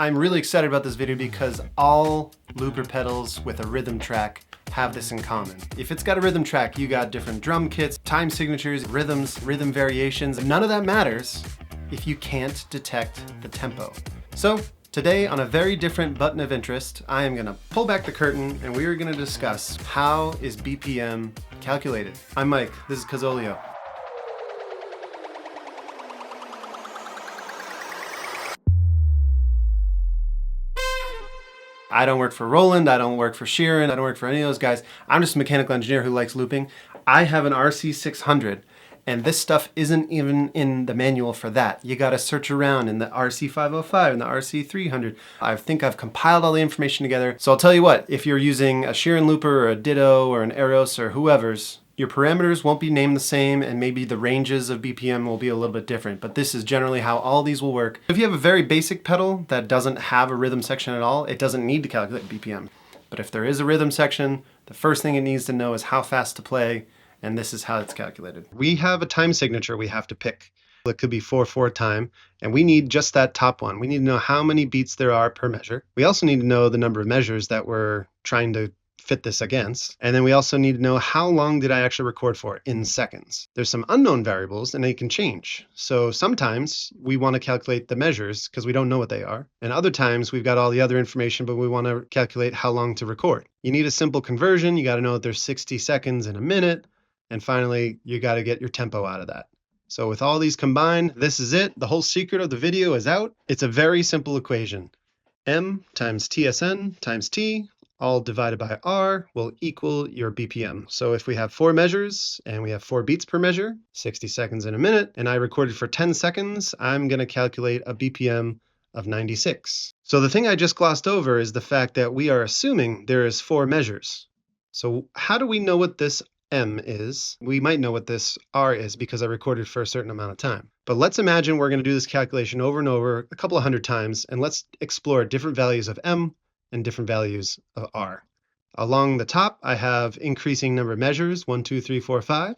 I'm really excited about this video because all looper pedals with a rhythm track have this in common. If it's got a rhythm track, you got different drum kits, time signatures, rhythms, rhythm variations. None of that matters if you can't detect the tempo. So today, on a very different button of interest, I am gonna pull back the curtain and we are gonna discuss how is BPM calculated. I'm Mike, this is Cuzolio. I don't work for Roland, I don't work for Sheeran, I don't work for any of those guys. I'm just a mechanical engineer who likes looping. I have an RC600, and this stuff isn't even in the manual for that. You gotta search around in the RC505 and the RC300. I think I've compiled all the information together. So I'll tell you what, if you're using a Sheeran looper or a Ditto or an Eros or whoever's, your parameters won't be named the same, and maybe the ranges of BPM will be a little bit different, but this is generally how all these will work. If you have a very basic pedal that doesn't have a rhythm section at all, it doesn't need to calculate BPM. But if there is a rhythm section, the first thing it needs to know is how fast to play, and this is how it's calculated. We have a time signature we have to pick. It could be 4/4 time, and we need just that top one. We need to know how many beats there are per measure. We also need to know the number of measures that we're trying to fit this against. And then we also need to know how long did I actually record for in seconds. There's some unknown variables and they can change. So sometimes we want to calculate the measures because we don't know what they are. And other times we've got all the other information, but we want to calculate how long to record. You need a simple conversion. You got to know that there's 60 seconds in a minute. And finally, you got to get your tempo out of that. So with all these combined, this is it. The whole secret of the video is out. It's a very simple equation. M times TSN times T all divided by R will equal your BPM. So if we have 4 measures and we have 4 beats per measure, 60 seconds in a minute, and I recorded for 10 seconds, I'm gonna calculate a BPM of 96. So the thing I just glossed over is the fact that we are assuming there is 4 measures. So how do we know what this M is? We might know what this R is because I recorded for a certain amount of time. But let's imagine we're gonna do this calculation over and over a couple of hundred times, and let's explore different values of M and different values of R. Along the top, I have increasing number of measures, 1, 2, 3, 4, 5.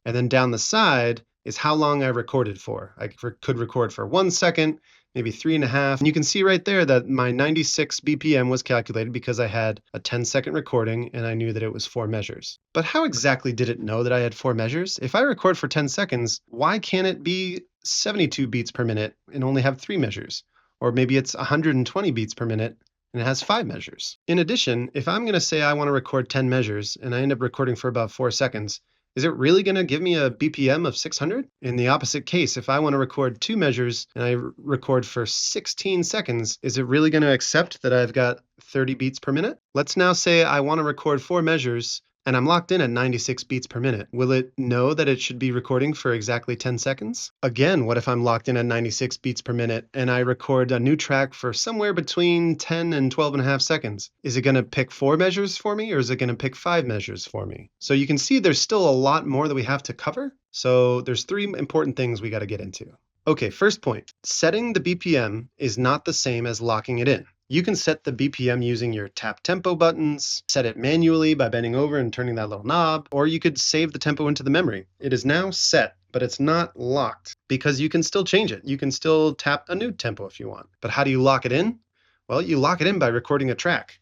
And then down the side is how long I recorded for. I could record for 1 second, maybe 3.5. And you can see right there that my 96 BPM was calculated because I had a 10-second recording and I knew that it was 4 measures. But how exactly did it know that I had 4 measures? If I record for 10 seconds, why can't it be 72 beats per minute and only have 3 measures? Or maybe it's 120 beats per minute and it has 5 measures. In addition, if I'm going to say I want to record 10 measures and I end up recording for about 4 seconds, is it really going to give me a BPM of 600? In the opposite case, if I want to record 2 measures and I record for 16 seconds, is it really going to accept that I've got 30 beats per minute? Let's now say I want to record 4 measures and I'm locked in at 96 beats per minute. Will it know that it should be recording for exactly 10 seconds? Again, what if I'm locked in at 96 beats per minute and I record a new track for somewhere between 10 and 12.5 seconds? Is it going to pick 4 measures for me or is it going to pick 5 measures for me? So you can see there's still a lot more that we have to cover. So there's 3 important things we got to get into. Okay, first point, setting the BPM is not the same as locking it in. You can set the BPM using your tap tempo buttons, set it manually by bending over and turning that little knob, or you could save the tempo into the memory. It is now set, but it's not locked because you can still change it. You can still tap a new tempo if you want. But how do you lock it in? Well, you lock it in by recording a track.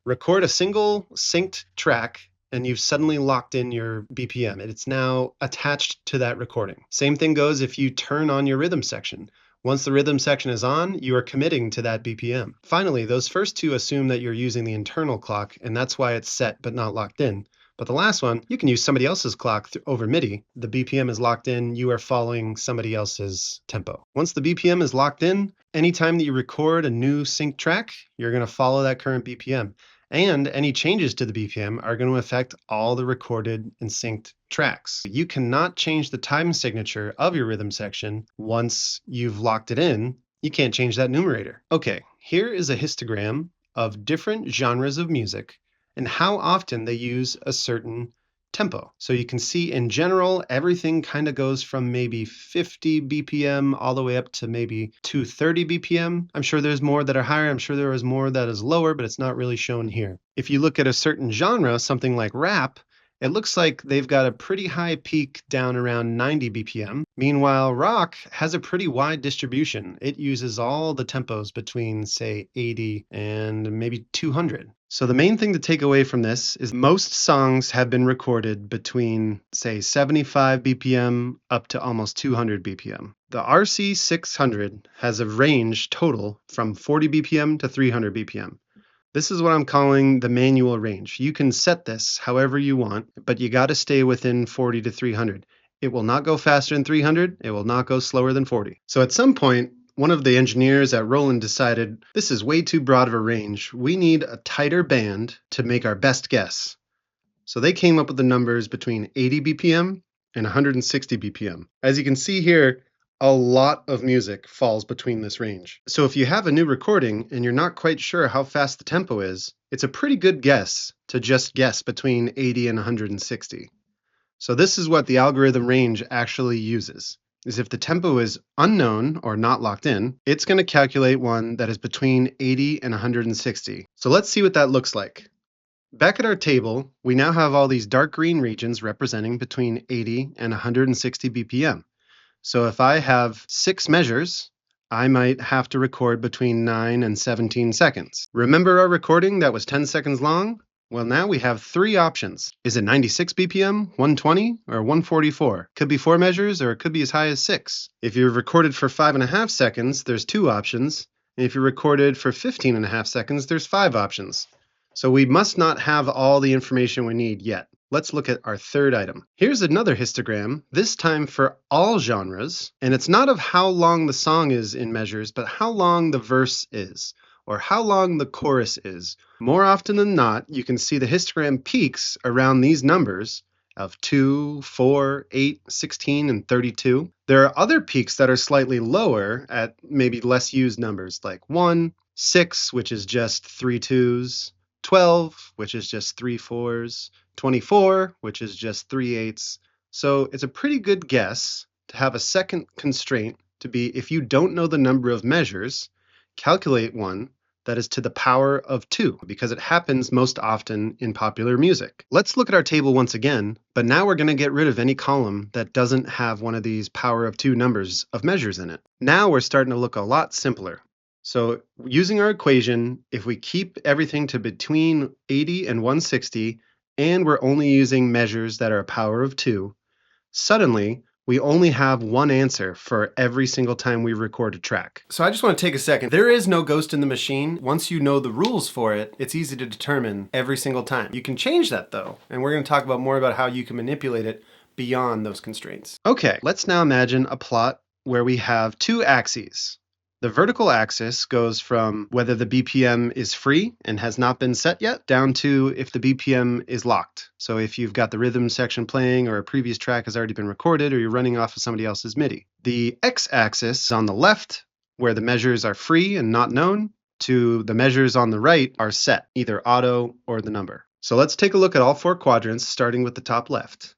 Record a single synced track and you've suddenly locked in your BPM. It's now attached to that recording. Same thing goes if you turn on your rhythm section. Once the rhythm section is on, you are committing to that BPM. Finally, those first 2 assume that you're using the internal clock, and that's why it's set but not locked in. But the last one, you can use somebody else's clock over MIDI. The BPM is locked in, you are following somebody else's tempo. Once the BPM is locked in, anytime that you record a new sync track, you're going to follow that current BPM. And any changes to the BPM are going to affect all the recorded and synced tracks. You cannot change the time signature of your rhythm section once you've locked it in. You can't change that numerator. Okay, here is a histogram of different genres of music and how often they use a certain tempo. So you can see in general, everything kind of goes from maybe 50 BPM all the way up to maybe 230 BPM. I'm sure there's more that are higher. I'm sure there is more that is lower, but it's not really shown here. If you look at a certain genre, something like rap, it looks like they've got a pretty high peak down around 90 BPM. Meanwhile, rock has a pretty wide distribution. It uses all the tempos between, say, 80 and maybe 200. So the main thing to take away from this is most songs have been recorded between, say, 75 BPM up to almost 200 BPM. The RC600 has a range total from 40 BPM to 300 BPM. This is what I'm calling the manual range. You can set this however you want, but you got to stay within 40 to 300. It will not go faster than 300. It will not go slower than 40. So at some point, one of the engineers at Roland decided this is way too broad of a range. We need a tighter band to make our best guess. So they came up with the numbers between 80 BPM and 160 BPM. As you can see here, a lot of music falls between this range. So if you have a new recording and you're not quite sure how fast the tempo is, it's a pretty good guess to just guess between 80 and 160. So this is what the algorithm range actually uses. Is if the tempo is unknown or not locked in, it's going to calculate one that is between 80 and 160. So let's see what that looks like. Back at our table, we now have all these dark green regions representing between 80 and 160 BPM. So if I have 6 measures, I might have to record between 9 and 17 seconds. Remember our recording that was 10 seconds long? Well, now we have 3 options. Is it 96 BPM, 120, or 144? Could be 4 measures, or it could be as high as 6. If you're recorded for 5.5 seconds, there's 2 options. And if you're recorded for 15.5 seconds, there's 5 options. So we must not have all the information we need yet. Let's look at our third item. Here's another histogram, this time for all genres, and it's not of how long the song is in measures, but how long the verse is, or how long the chorus is. More often than not, you can see the histogram peaks around these numbers of 2, 4, 8, 16, and 32. There are other peaks that are slightly lower at maybe less used numbers, like 1, 6, which is just 3 2s, 12, which is just 3 4s, 24, which is just 3 8s. So it's a pretty good guess to have a second constraint to be if you don't know the number of measures, calculate one that is to the power of 2, because it happens most often in popular music. Let's look at our table once again, but now we're going to get rid of any column that doesn't have one of these power of 2 numbers of measures in it. Now we're starting to look a lot simpler. So using our equation, if we keep everything to between 80 and 160, and we're only using measures that are a power of 2, suddenly we only have one answer for every single time we record a track. So I just want to take a second. There is no ghost in the machine. Once you know the rules for it, it's easy to determine every single time. You can change that though, and we're going to talk about more about how you can manipulate it beyond those constraints. Okay, let's now imagine a plot where we have 2 axes. The vertical axis goes from whether the BPM is free and has not been set yet, down to if the BPM is locked. So if you've got the rhythm section playing or a previous track has already been recorded or you're running off of somebody else's MIDI. The x-axis is on the left, where the measures are free and not known, to the measures on the right are set, either auto or the number. So let's take a look at all 4 quadrants, starting with the top left.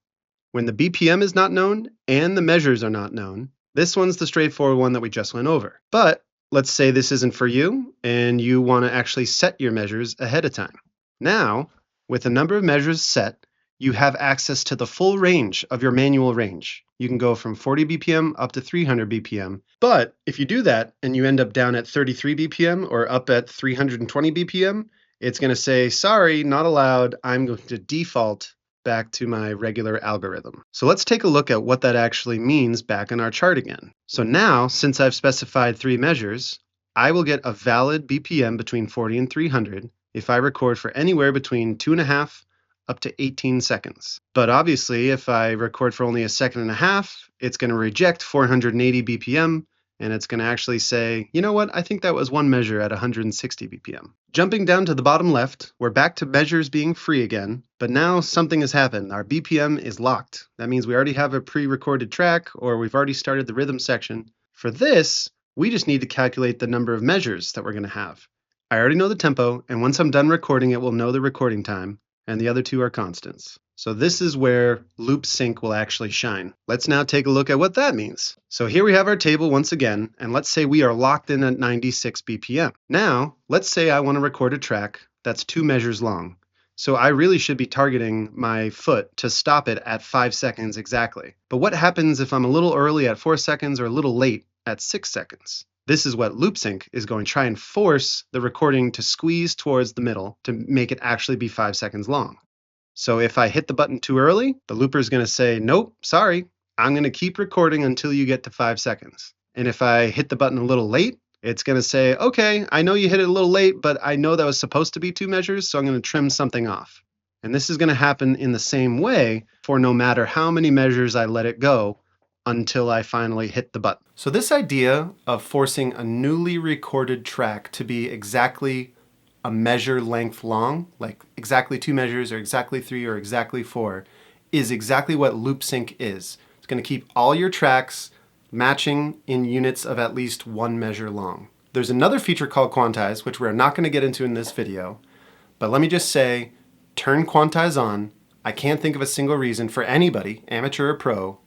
When the BPM is not known and the measures are not known, this one's the straightforward one that we just went over. But let's say this isn't for you and you want to actually set your measures ahead of time. Now, with a number of measures set, you have access to the full range of your manual range. You can go from 40 BPM up to 300 BPM. But if you do that and you end up down at 33 BPM or up at 320 BPM, it's going to say, sorry, not allowed. I'm going to default back to my regular algorithm. So let's take a look at what that actually means back in our chart again. So now, since I've specified 3 measures, I will get a valid BPM between 40 and 300 if I record for anywhere between 2.5 up to 18 seconds. But obviously, if I record for only 1.5 seconds, it's going to reject 480 BPM, and it's going to actually say, you know what, I think that was one measure at 160 BPM. Jumping down to the bottom left, we're back to measures being free again, but now something has happened. Our BPM is locked. That means we already have a pre-recorded track, or we've already started the rhythm section. For this, we just need to calculate the number of measures that we're going to have. I already know the tempo, and once I'm done recording, it will know the recording time, and the other 2 are constants. So this is where loop sync will actually shine. Let's now take a look at what that means. So here we have our table once again, and let's say we are locked in at 96 BPM. Now, let's say I want to record a track that's 2 measures long. So I really should be targeting my foot to stop it at 5 seconds exactly. But what happens if I'm a little early at 4 seconds or a little late at 6 seconds? This is what loop sync is going to try and force the recording to squeeze towards the middle to make it actually be 5 seconds long. So if I hit the button too early, the looper is going to say, nope, sorry, I'm going to keep recording until you get to 5 seconds. And if I hit the button a little late, it's going to say, okay, I know you hit it a little late, but I know that was supposed to be 2 measures, so I'm going to trim something off. And this is going to happen in the same way for no matter how many measures I let it go until I finally hit the button. So this idea of forcing a newly recorded track to be exactly a measure length long, like exactly 2 measures or exactly 3 or exactly 4, is exactly what loop sync is. It's going to keep all your tracks matching in units of at least 1 measure long. There's another feature called QUANTIZE, which we're not going to get into in this video, but let me just say, turn QUANTIZE on. I can't think of a single reason for anybody, amateur or pro,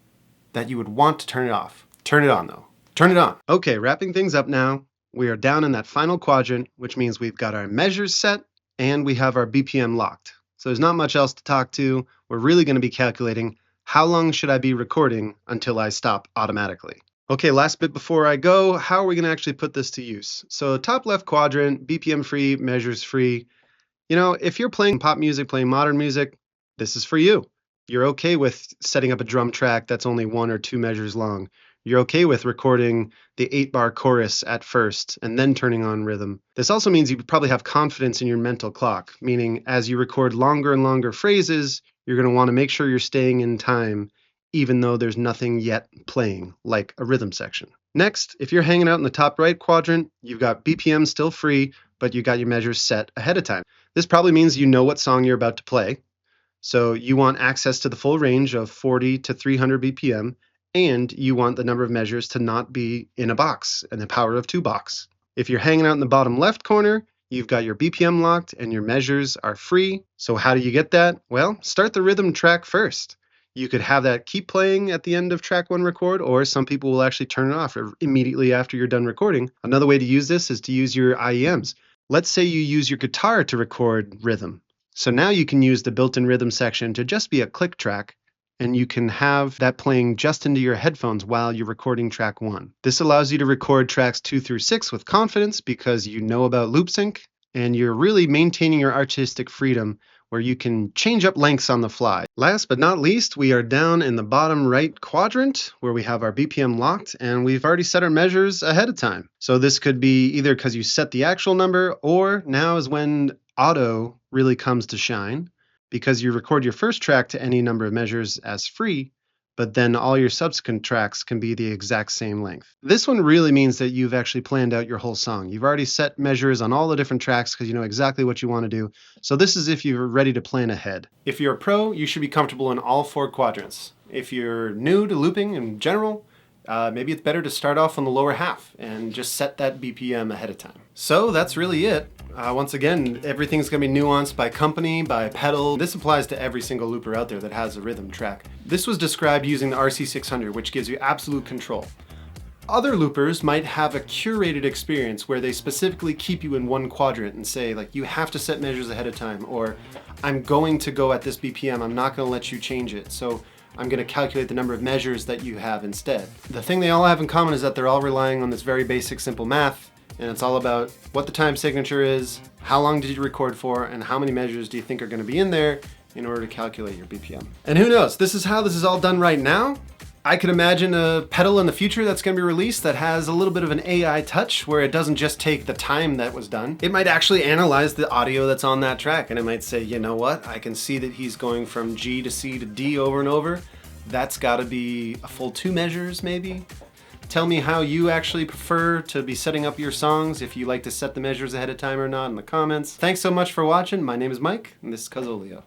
that you would want to turn it off. Turn it on though. Turn it on. Okay, wrapping things up now. We are down in that final quadrant, which means we've got our measures set and we have our BPM locked. So there's not much else to talk to. We're really going to be calculating how long should I be recording until I stop automatically. Okay, last bit before I go, how are we going to actually put this to use? So top left quadrant, BPM free, measures free. You know, if you're playing pop music, playing modern music, this is for you. You're okay with setting up a drum track that's only 1 or 2 measures long. You're okay with recording the 8-bar chorus at first and then turning on rhythm. This also means you probably have confidence in your mental clock, meaning as you record longer and longer phrases, you're going to want to make sure you're staying in time, even though there's nothing yet playing, like a rhythm section. Next, if you're hanging out in the top right quadrant, you've got BPM still free, but you got your measures set ahead of time. This probably means you know what song you're about to play. So you want access to the full range of 40 to 300 BPM, and you want the number of measures to not be in a box, in the power of 2 box. If you're hanging out in the bottom left corner, you've got your BPM locked and your measures are free. So how do you get that? Well, start the rhythm track first. You could have that keep playing at the end of track 1 record, or some people will actually turn it off immediately after you're done recording. Another way to use this is to use your IEMs. Let's say you use your guitar to record rhythm. So now you can use the built-in rhythm section to just be a click track, and you can have that playing just into your headphones while you're recording track 1. This allows you to record tracks 2 through 6 with confidence because you know about loop sync, and you're really maintaining your artistic freedom where you can change up lengths on the fly. Last but not least, we are down in the bottom right quadrant where we have our BPM locked, and we've already set our measures ahead of time. So this could be either because you set the actual number, or now is when auto really comes to shine, because you record your first track to any number of measures as free, but then all your subsequent tracks can be the exact same length. This one really means that you've actually planned out your whole song. You've already set measures on all the different tracks because you know exactly what you want to do. So this is if you're ready to plan ahead. If you're a pro, you should be comfortable in all 4 quadrants. If you're new to looping in general, maybe it's better to start off on the lower half and just set that BPM ahead of time. So that's really it. Once again, everything's going to be nuanced by company, by pedal. This applies to every single looper out there that has a rhythm track. This was described using the RC600, which gives you absolute control. Other loopers might have a curated experience where they specifically keep you in one quadrant and say, like, you have to set measures ahead of time, or I'm going to go at this BPM, I'm not going to let you change it. So I'm going to calculate the number of measures that you have instead. The thing they all have in common is that they're all relying on this very basic, simple math, and it's all about what the time signature is, how long did you record for, and how many measures do you think are going to be in there in order to calculate your BPM. And who knows, this is how this is all done right now. I could imagine a pedal in the future that's going to be released that has a little bit of an AI touch where it doesn't just take the time that was done. It might actually analyze the audio that's on that track, and it might say, you know what, I can see that he's going from G to C to D over and over. That's got to be a full 2 measures maybe. Tell me how you actually prefer to be setting up your songs, if you like to set the measures ahead of time or not, in the comments. Thanks so much for watching. My name is Mike, and this is Cuzolio.